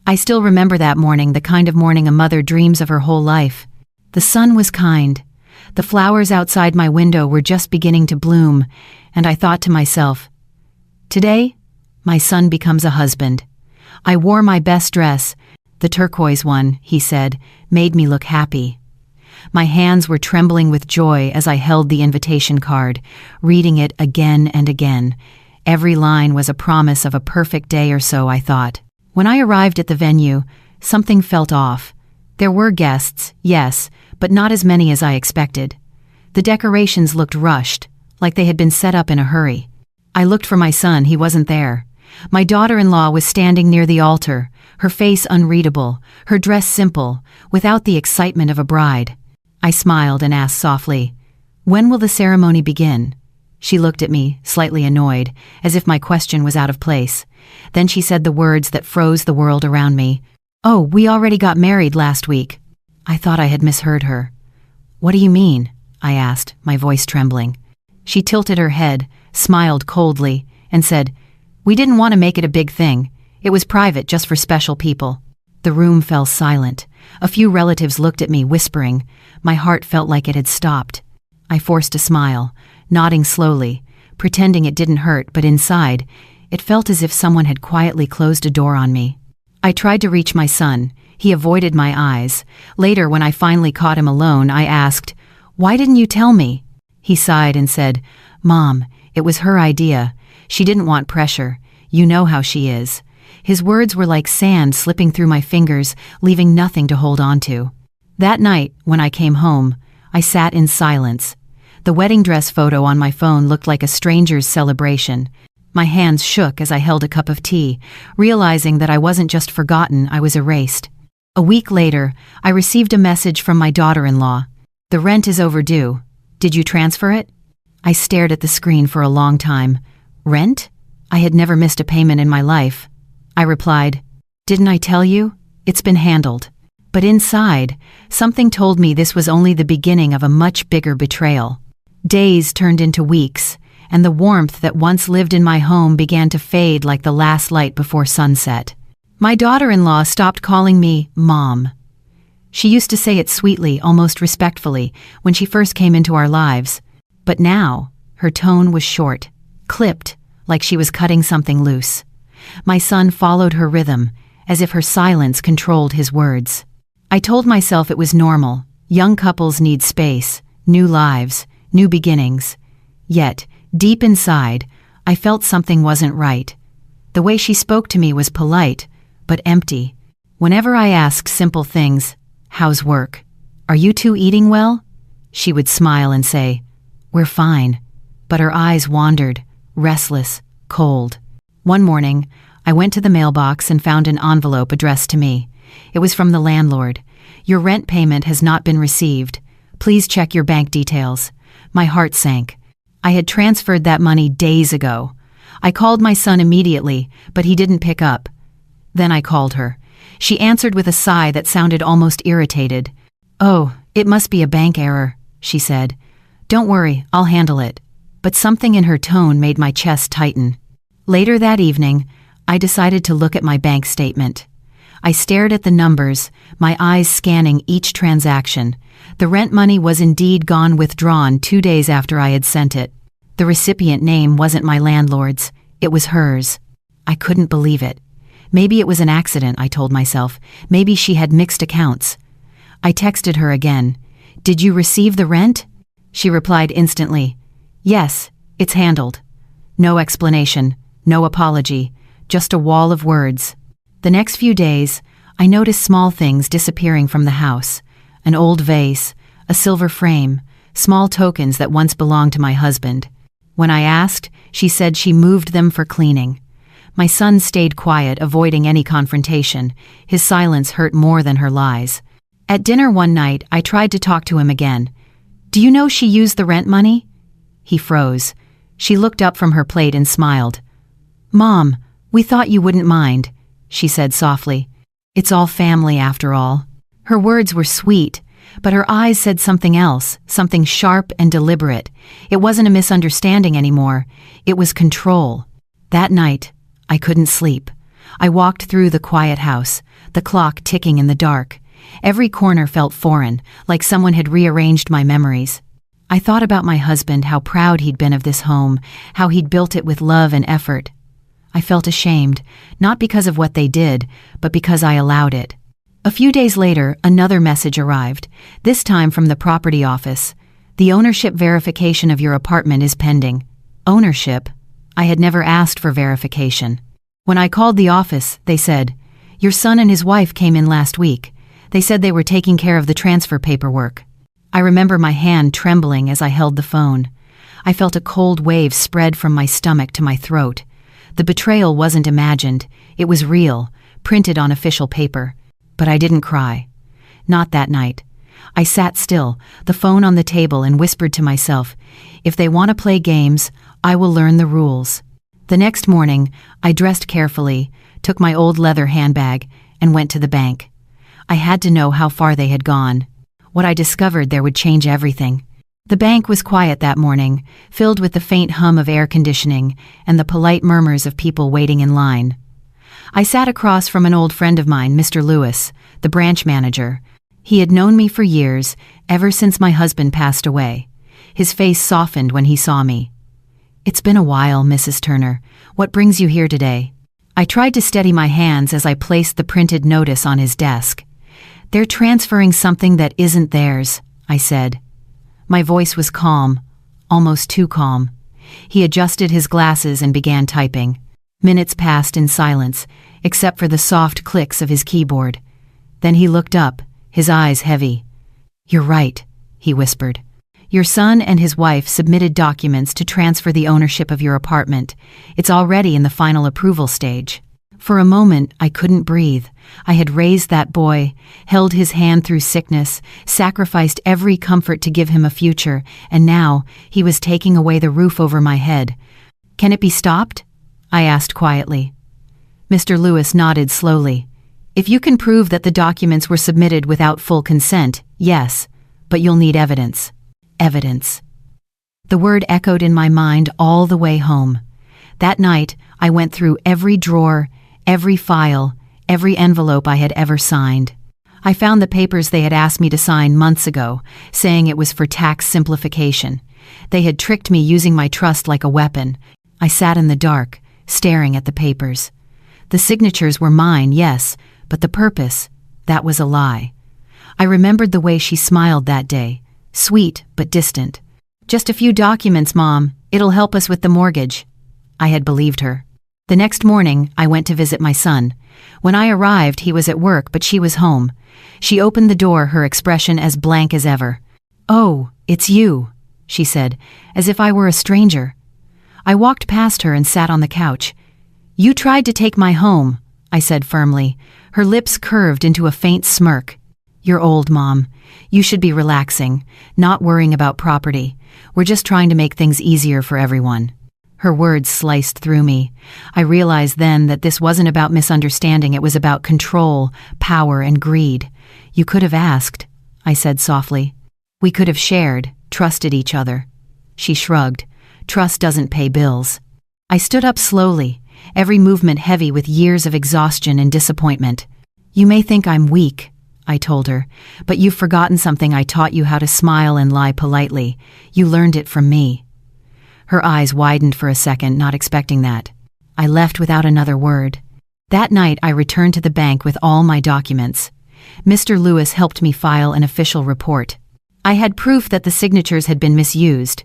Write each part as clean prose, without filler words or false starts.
I still remember that morning, the kind of morning a mother dreams of her whole life. The sun was kind. The flowers outside my window were just beginning to bloom, and I thought to myself, today, my son becomes a husband. I wore my best dress. The turquoise one, he said, made me look happy. My hands were trembling with joy as I held the invitation card, reading it again and again. Every line was a promise of a perfect day or so, I thought. When I arrived at the venue, something felt off. There were guests, yes, but not as many as I expected. The decorations looked rushed, like they had been set up in a hurry. I looked for my son, he wasn't there. My daughter-in-law was standing near the altar, her face unreadable, her dress simple, without the excitement of a bride. I smiled and asked softly, "When will the ceremony begin?" She looked at me, slightly annoyed, as if my question was out of place. Then she said the words that froze the world around me. "Oh, we already got married last week." I thought I had misheard her. "What do you mean?" I asked, my voice trembling. She tilted her head, smiled coldly, and said, "We didn't want to make it a big thing. It was private, just for special people." The room fell silent. A few relatives looked at me, whispering. My heart felt like it had stopped. I forced a smile, nodding slowly, pretending it didn't hurt, but inside, it felt as if someone had quietly closed a door on me. I tried to reach my son. He avoided my eyes. Later, when I finally caught him alone, I asked, "Why didn't you tell me?" He sighed and said, "Mom, it was her idea. She didn't want pressure. You know how she is." His words were like sand slipping through my fingers, leaving nothing to hold on to. That night, when I came home, I sat in silence. The wedding dress photo on my phone looked like a stranger's celebration. My hands shook as I held a cup of tea, realizing that I wasn't just forgotten, I was erased. A week later, I received a message from my daughter-in-law. "The rent is overdue. Did you transfer it?" I stared at the screen for a long time. Rent? I had never missed a payment in my life. I replied, "Didn't I tell you? It's been handled." But inside, something told me this was only the beginning of a much bigger betrayal. Days turned into weeks, and the warmth that once lived in my home began to fade like the last light before sunset. My daughter-in-law stopped calling me Mom. She used to say it sweetly, almost respectfully, when she first came into our lives. But now, her tone was short, clipped, like she was cutting something loose. My son followed her rhythm, as if her silence controlled his words. I told myself it was normal. Young couples need space, new lives, new beginnings. Yet, deep inside, I felt something wasn't right. The way she spoke to me was polite, but empty. Whenever I asked simple things, "How's work? Are you two eating well?" she would smile and say, "We're fine." But her eyes wandered, restless, cold. One morning, I went to the mailbox and found an envelope addressed to me. It was from the landlord. "Your rent payment has not been received. Please check your bank details." My heart sank. I had transferred that money days ago. I called my son immediately, but he didn't pick up. Then I called her. She answered with a sigh that sounded almost irritated. "Oh, it must be a bank error," she said. "Don't worry, I'll handle it." But something in her tone made my chest tighten. Later that evening, I decided to look at my bank statement. I stared at the numbers, my eyes scanning each transaction. The rent money was indeed gone, withdrawn 2 days after I had sent it. The recipient name wasn't my landlord's, it was hers. I couldn't believe it. Maybe it was an accident, I told myself. Maybe she had mixed accounts. I texted her again. "Did you receive the rent?" She replied instantly, "Yes, it's handled." No explanation, no apology, just a wall of words. The next few days, I noticed small things disappearing from the house. An old vase, a silver frame, small tokens that once belonged to my husband. When I asked, she said she moved them for cleaning. My son stayed quiet, avoiding any confrontation. His silence hurt more than her lies. At dinner one night, I tried to talk to him again. "Do you know she used the rent money?" He froze. She looked up from her plate and smiled. "Mom, we thought you wouldn't mind," she said softly. "It's all family after all." Her words were sweet, but her eyes said something else, something sharp and deliberate. It wasn't a misunderstanding anymore. It was control. That night, I couldn't sleep. I walked through the quiet house, the clock ticking in the dark. Every corner felt foreign, like someone had rearranged my memories. I thought about my husband, how proud he'd been of this home, how he'd built it with love and effort. I felt ashamed, not because of what they did, but because I allowed it. A few days later, another message arrived, this time from the property office. The ownership verification of your apartment is pending. Ownership? I had never asked for verification. When I called the office, they said, "Your son and his wife came in last week. They said they were taking care of the transfer paperwork." I remember my hand trembling as I held the phone. I felt a cold wave spread from my stomach to my throat. The betrayal wasn't imagined. It was real, printed on official paper. But I didn't cry. Not that night. I sat still, the phone on the table, and whispered to myself, if they want to play games, I will learn the rules. The next morning, I dressed carefully, took my old leather handbag, and went to the bank. I had to know how far they had gone. What I discovered there would change everything. The bank was quiet that morning, filled with the faint hum of air conditioning and the polite murmurs of people waiting in line. I sat across from an old friend of mine, Mr. Lewis, the branch manager. He had known me for years, ever since my husband passed away. His face softened when he saw me. "It's been a while, Mrs. Turner. What brings you here today?" I tried to steady my hands as I placed the printed notice on his desk. "They're transferring something that isn't theirs," I said. My voice was calm, almost too calm. He adjusted his glasses and began typing. Minutes passed in silence, except for the soft clicks of his keyboard. Then he looked up, his eyes heavy. "You're right," he whispered. "Your son and his wife submitted documents to transfer the ownership of your apartment. It's already in the final approval stage." For a moment, I couldn't breathe. I had raised that boy, held his hand through sickness, sacrificed every comfort to give him a future, and now he was taking away the roof over my head. "Can it be stopped?" I asked quietly. Mr. Lewis nodded slowly. "If you can prove that the documents were submitted without full consent, yes, but you'll need evidence." Evidence. The word echoed in my mind all the way home. That night, I went through every drawer, every file, every envelope I had ever signed. I found the papers they had asked me to sign months ago, saying it was for tax simplification. They had tricked me using my trust like a weapon. I sat in the dark, staring at the papers. The signatures were mine, yes, but the purpose, that was a lie. I remembered the way she smiled that day, sweet but distant. "Just a few documents, Mom. It'll help us with the mortgage." I had believed her. The next morning, I went to visit my son. When I arrived, he was at work, but she was home. She opened the door, her expression as blank as ever. "Oh, it's you," she said, as if I were a stranger. I walked past her and sat on the couch. "You tried to take my home," I said firmly. Her lips curved into a faint smirk. "You're old, Mom. You should be relaxing, not worrying about property. We're just trying to make things easier for everyone." Her words sliced through me. I realized then that this wasn't about misunderstanding, it was about control, power, and greed. "You could have asked," I said softly. "We could have shared, trusted each other." She shrugged. "Trust doesn't pay bills." I stood up slowly, every movement heavy with years of exhaustion and disappointment. "You may think I'm weak," I told her, "but you've forgotten something I taught you, how to smile and lie politely. You learned it from me." Her eyes widened for a second, not expecting that. I left without another word. That night, I returned to the bank with all my documents. Mr. Lewis helped me file an official report. I had proof that the signatures had been misused.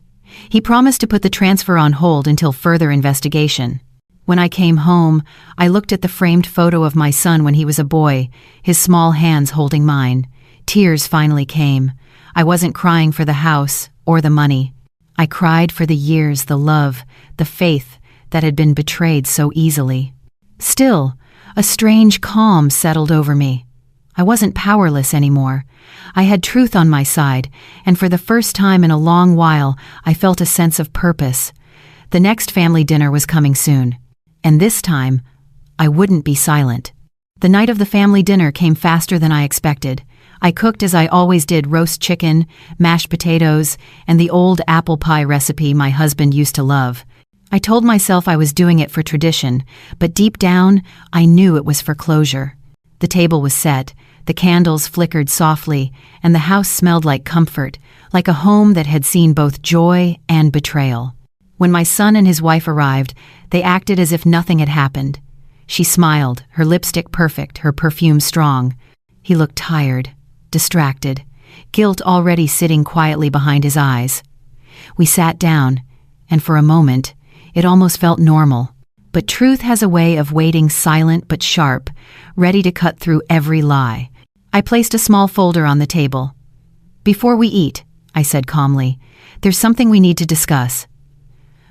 He promised to put the transfer on hold until further investigation. When I came home, I looked at the framed photo of my son when he was a boy, his small hands holding mine. Tears finally came. I wasn't crying for the house or the money. I cried for the years, the love, the faith that had been betrayed so easily. Still, a strange calm settled over me. I wasn't powerless anymore. I had truth on my side, and for the first time in a long while, I felt a sense of purpose. The next family dinner was coming soon, and this time, I wouldn't be silent. The night of the family dinner came faster than I expected. I cooked as I always did: roast chicken, mashed potatoes, and the old apple pie recipe my husband used to love. I told myself I was doing it for tradition, but deep down, I knew it was for closure. The table was set, the candles flickered softly, and the house smelled like comfort, like a home that had seen both joy and betrayal. When my son and his wife arrived, they acted as if nothing had happened. She smiled, her lipstick perfect, her perfume strong. He looked tired, distracted, guilt already sitting quietly behind his eyes. We sat down, and for a moment, it almost felt normal. But truth has a way of waiting silent but sharp, ready to cut through every lie. I placed a small folder on the table. "Before we eat," I said calmly, "there's something we need to discuss."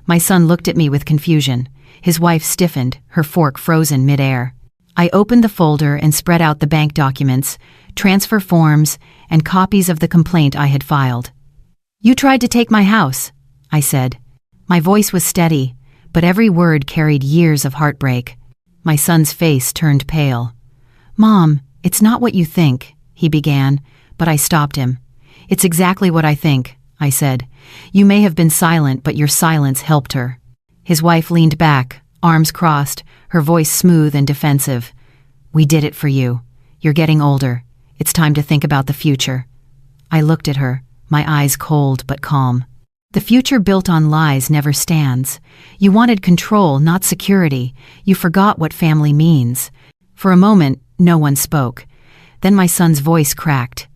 My son looked at me with confusion. His wife stiffened, her fork frozen midair. I opened the folder and spread out the bank documents, transfer forms, and copies of the complaint I had filed. "You tried to take my house," I said. My voice was steady, but every word carried years of heartbreak. My son's face turned pale. "Mom, it's not what you think," he began, but I stopped him. "It's exactly what I think," I said. "You may have been silent, but your silence helped her." His wife leaned back, arms crossed, her voice smooth and defensive. "We did it for you. You're getting older. It's time to think about the future." I looked at her, my eyes cold but calm. The future built on lies never stands. You wanted control, not security. You forgot what family means. For a moment, no one spoke. Then my son's voice cracked.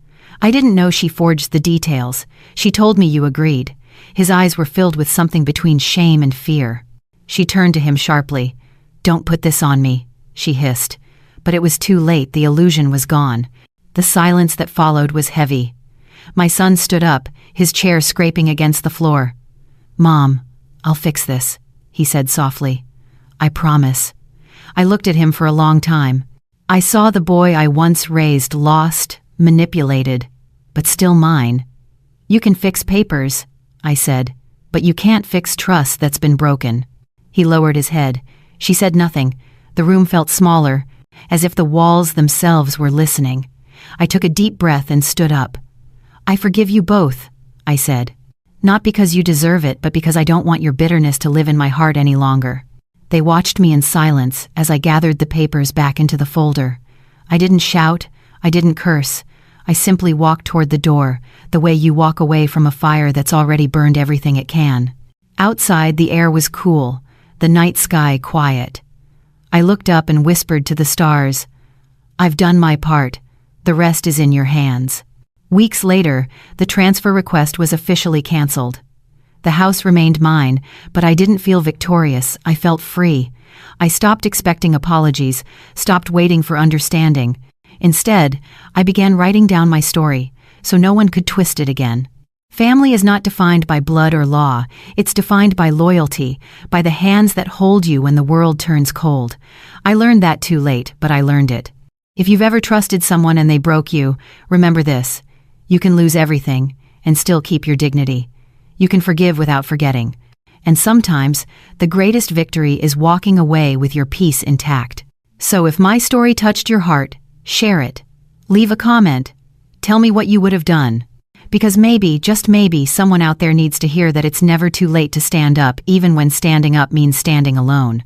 "I didn't know she forged the details. She told me you agreed." His eyes were filled with something between shame and fear. She turned to him sharply. "Don't put this on me," she hissed. But it was too late. The illusion was gone. The silence that followed was heavy. My son stood up, his chair scraping against the floor. "Mom, I'll fix this," he said softly. "I promise." I looked at him for a long time. I saw the boy I once raised lost, manipulated, but still mine. "You can fix papers," I said, "but you can't fix trust that's been broken." He lowered his head. She said nothing. The room felt smaller, as if the walls themselves were listening. I took a deep breath and stood up. "I forgive you both," I said. "Not because you deserve it, but because I don't want your bitterness to live in my heart any longer." They watched me in silence as I gathered the papers back into the folder. I didn't shout, I didn't curse. I simply walked toward the door, the way you walk away from a fire that's already burned everything it can. Outside, the air was cool, the night sky quiet. I looked up and whispered to the stars, "I've done my part. The rest is in your hands." Weeks later, the transfer request was officially canceled. The house remained mine, but I didn't feel victorious. I felt free. I stopped expecting apologies, stopped waiting for understanding. Instead, I began writing down my story, so no one could twist it again. Family is not defined by blood or law. It's defined by loyalty, by the hands that hold you when the world turns cold. I learned that too late, but I learned it. If you've ever trusted someone and they broke you, remember this. You can lose everything and still keep your dignity. You can forgive without forgetting. And sometimes, the greatest victory is walking away with your peace intact. So if my story touched your heart, share it. Leave a comment. Tell me what you would have done. Because maybe, just maybe, someone out there needs to hear that it's never too late to stand up, even when standing up means standing alone.